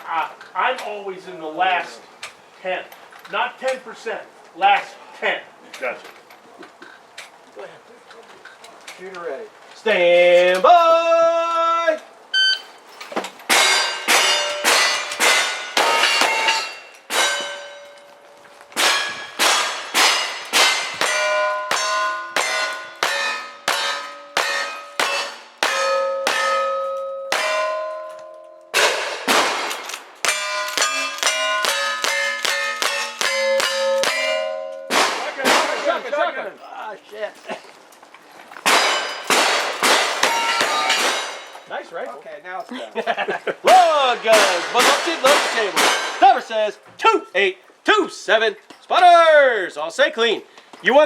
I'm always in the last 10. Not 10%, last 10. Gotcha. Go ahead. Shooter ready. Stand by! Shotgun. Ah, shit. Nice rifle. Okay, now it's done. Load guns. Buzz up to load the table. Timer says 2827. Spotters. All say clean. You want to